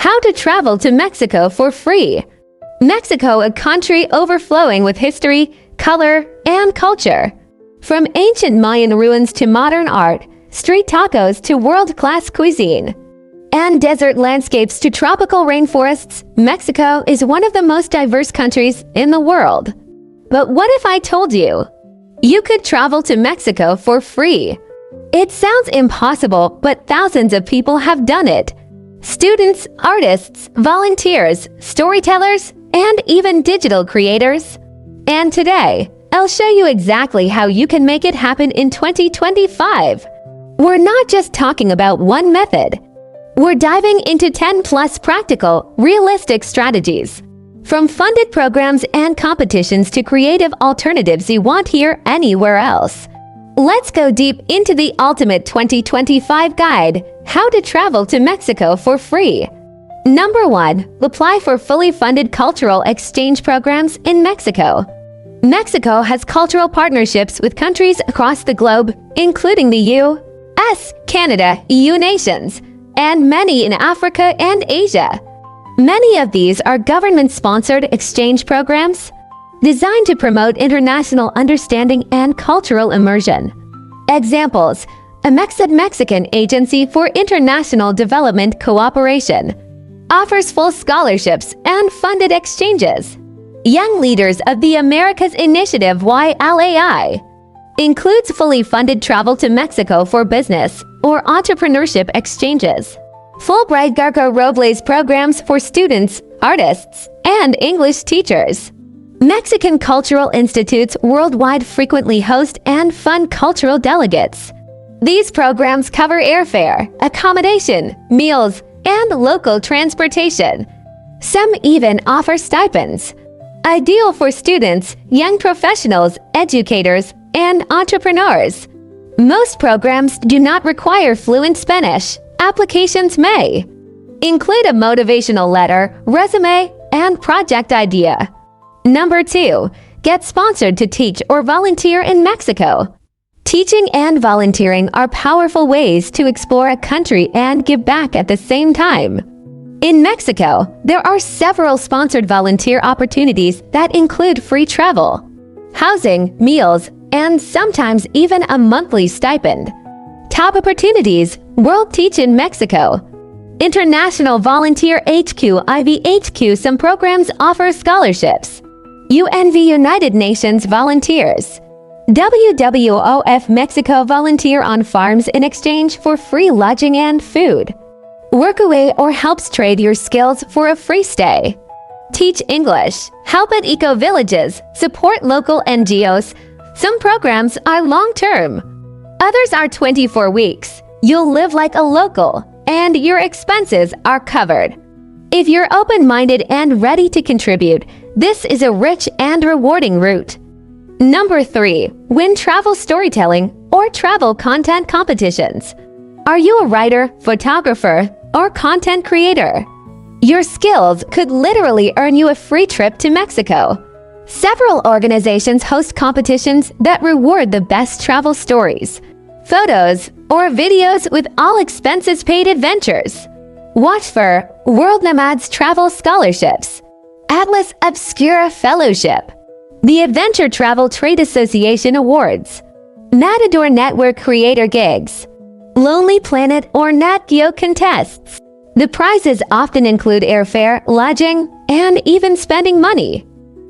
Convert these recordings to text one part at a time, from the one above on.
How to travel to Mexico for free. Mexico, a country overflowing with history, color, and culture. From ancient Mayan ruins to modern art, street tacos to world-class cuisine, and desert landscapes to tropical rainforests, Mexico is one of the most diverse countries in the world. But what if I told you could travel to Mexico for free? It sounds impossible, but thousands of people have done it. Students, artists, volunteers, storytellers, and even digital creators. And today, I'll show you exactly how you can make it happen in 2025. We're not just talking about one method. We're diving into 10+ practical, realistic strategies. From funded programs and competitions to creative alternatives you won't hear anywhere else. Let's go deep into the ultimate 2025 guide, how to travel to Mexico for free. Number 1. Apply for fully funded cultural exchange programs in Mexico. Mexico has cultural partnerships with countries across the globe, including the U.S., Canada, EU nations, and many in Africa and Asia. Many of these are government-sponsored exchange programs designed to promote international understanding and cultural immersion. Examples: a Mexican Agency for International Development Cooperation offers full scholarships and funded exchanges. Young Leaders of the Americas Initiative YLAI includes fully funded travel to Mexico for business or entrepreneurship exchanges. Fulbright Garco Robles programs for students, artists, and English teachers. Mexican cultural institutes worldwide frequently host and fund cultural delegates. These programs cover airfare, accommodation, meals, and local transportation. Some even offer stipends. Ideal for students, young professionals, educators, and entrepreneurs. Most programs do not require fluent Spanish. Applications may include a motivational letter, resume, and project idea. Number 2. Get sponsored to teach or volunteer in Mexico. Teaching and volunteering are powerful ways to explore a country and give back at the same time. In Mexico, there are several sponsored volunteer opportunities that include free travel, housing, meals, and sometimes even a monthly stipend. Top opportunities: World Teach in Mexico, International Volunteer HQ IVHQ. Some programs offer scholarships. UNV United Nations Volunteers. WWOF Mexico Volunteer on farms in exchange for free lodging and food. Workaway or helps trade your skills for a free stay. Teach English. Help at eco-villages. Support local NGOs. Some programs are long-term. Others are 24 weeks. You'll live like a local, and your expenses are covered. If you're open-minded and ready to contribute, this is a rich and rewarding route. Number 3. Win travel storytelling or travel content competitions. Are you a writer, photographer, or content creator? Your skills could literally earn you a free trip to Mexico. Several organizations host competitions that reward the best travel stories, photos, or videos with all expenses paid adventures. Watch for World Nomads Travel Scholarships, Atlas Obscura Fellowship, the Adventure Travel Trade Association Awards, Matador Network Creator Gigs, Lonely Planet or Nat Geo contests. The prizes often include airfare, lodging, and even spending money.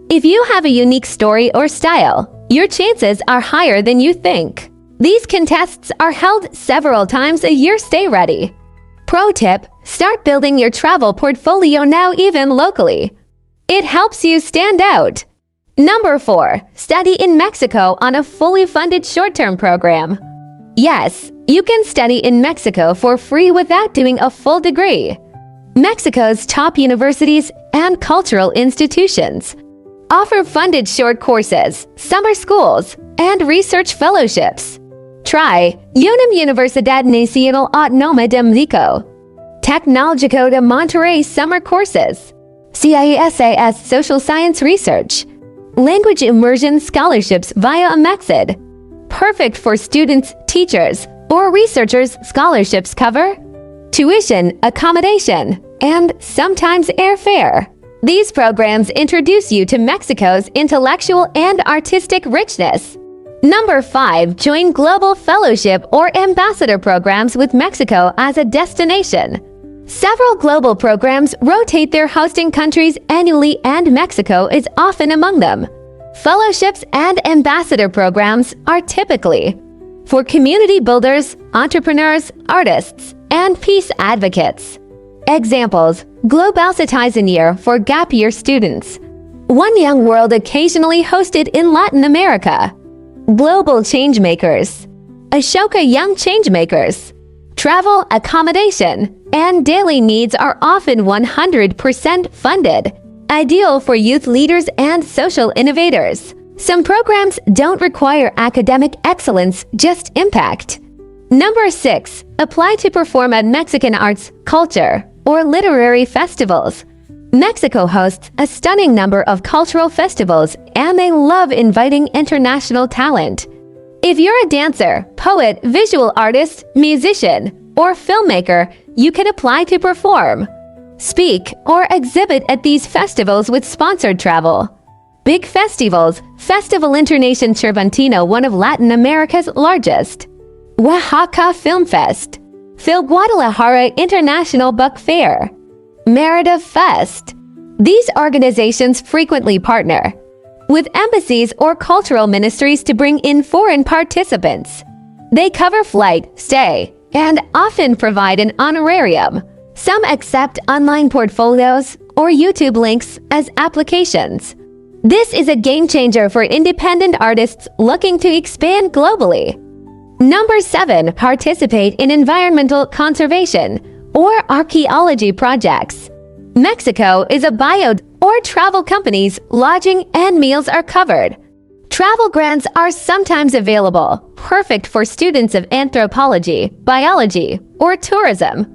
If you have a unique story or style, your chances are higher than you think. These contests are held several times a year. Stay ready. Pro tip: start building your travel portfolio now, even locally. It helps you stand out. Number 4. Study in Mexico on a fully funded short-term program. Yes, you can study in Mexico for free without doing a full degree. Mexico's top universities and cultural institutions offer funded short courses, summer schools, and research fellowships. Try UNAM Universidad Nacional Autónoma de México, Tecnológico de Monterrey summer courses, CISAS Social Science Research, Language Immersion Scholarships via Amexid. Perfect for students, teachers, or researchers. Scholarships cover tuition, accommodation, and sometimes airfare. These programs introduce you to Mexico's intellectual and artistic richness. Number 5. Join global fellowship or ambassador programs with Mexico as a destination. Several global programs rotate their hosting countries annually, and Mexico is often among them. Fellowships and ambassador programs are typically for community builders, entrepreneurs, artists, and peace advocates. Examples: Globetrotter year for gap year students. One Young World occasionally hosted in Latin America. Global Changemakers. Ashoka Young Changemakers. Travel, accommodation, and daily needs are often 100% funded, ideal for youth leaders and social innovators. Some programs don't require academic excellence, just impact. Number 6. Apply to perform at Mexican arts, culture, or literary festivals. Mexico hosts a stunning number of cultural festivals, and they love inviting international talent. If you're a dancer, poet, visual artist, musician, or filmmaker, you can apply to perform, speak, or exhibit at these festivals with sponsored travel. Big festivals: Festival Internacional Cervantino, one of Latin America's largest. Oaxaca Film Fest. Phil Guadalajara International Book Fair. Merida Fest. These organizations frequently partner with embassies or cultural ministries to bring in foreign participants. They cover flight, stay, and often provide an honorarium. Some accept online portfolios or YouTube links as applications. This is a game changer for independent artists looking to expand globally. Number 7. Participate in environmental conservation or archaeology projects. Mexico is a bio or travel companies, lodging and meals are covered. Travel grants are sometimes available, perfect for students of anthropology, biology, or tourism.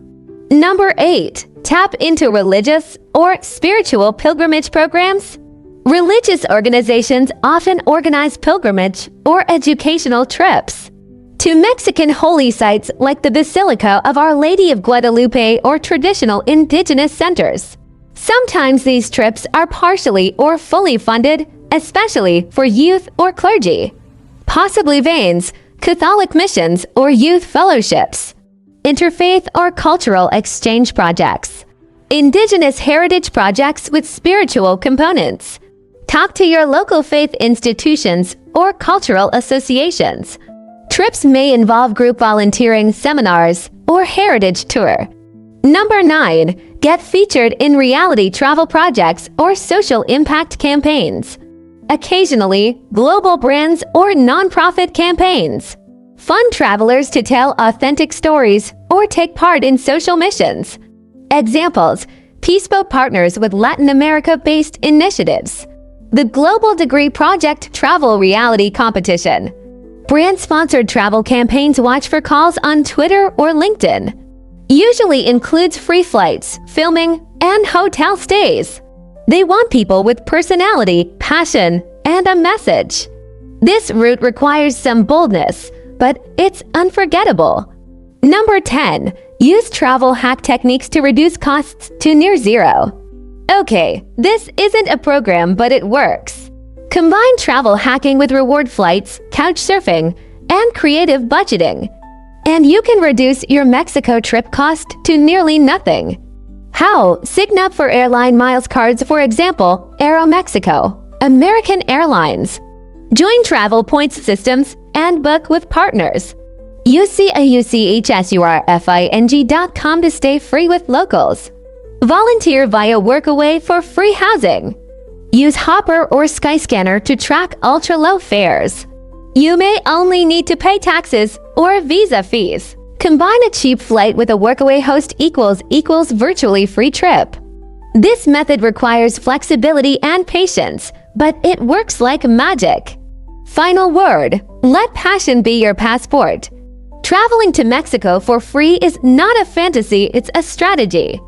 Number 8. Tap into religious or spiritual pilgrimage programs. Religious organizations often organize pilgrimage or educational trips to Mexican holy sites like the Basilica of Our Lady of Guadalupe or traditional indigenous centers. Sometimes these trips are partially or fully funded, especially for youth or clergy. Possibly veins, Catholic missions, or youth fellowships. Interfaith or cultural exchange projects. Indigenous heritage projects with spiritual components. Talk to your local faith institutions or cultural associations. Trips may involve group volunteering, seminars, or heritage tour. Number 9. Get featured in reality travel projects or social impact campaigns. Occasionally, global brands or nonprofit campaigns. Fund travelers to tell authentic stories or take part in social missions. Examples: Peaceboat partners with Latin America-based initiatives. The Global Degree Project Travel Reality Competition. Brand-sponsored travel campaigns watch for calls on Twitter or LinkedIn. Usually includes free flights, filming, and hotel stays. They want people with personality, passion, and a message. This route requires some boldness, but it's unforgettable. Number 10. Use travel hack techniques to reduce costs to near zero. Okay, this isn't a program, but it works. Combine travel hacking with reward flights, couch surfing, and creative budgeting, and you can reduce your Mexico trip cost to nearly nothing. How? Sign up for airline miles cards, for example, Aeromexico, American Airlines. Join travel points systems and book with partners. UCAUCHSURFING.com to stay free with locals. Volunteer via Workaway for free housing. Use Hopper or Skyscanner to track ultra-low fares. You may only need to pay taxes or visa fees. Combine a cheap flight with a Workaway host equals virtually free trip. This method requires flexibility and patience, but it works like magic. Final word: let passion be your passport. Traveling to Mexico for free is not a fantasy, it's a strategy.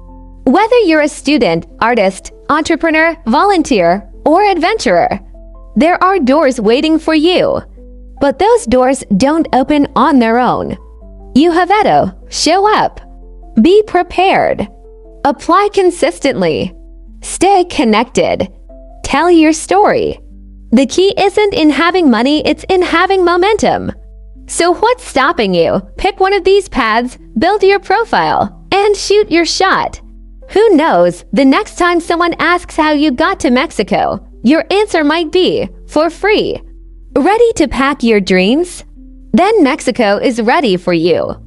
Whether you're a student, artist, entrepreneur, volunteer, or adventurer, there are doors waiting for you. But those doors don't open on their own. You have to show up. Be prepared. Apply consistently. Stay connected. Tell your story. The key isn't in having money, it's in having momentum. So what's stopping you? Pick one of these paths, build your profile, and shoot your shot. Who knows, the next time someone asks how you got to Mexico, your answer might be, for free. Ready to pack your dreams? Then Mexico is ready for you.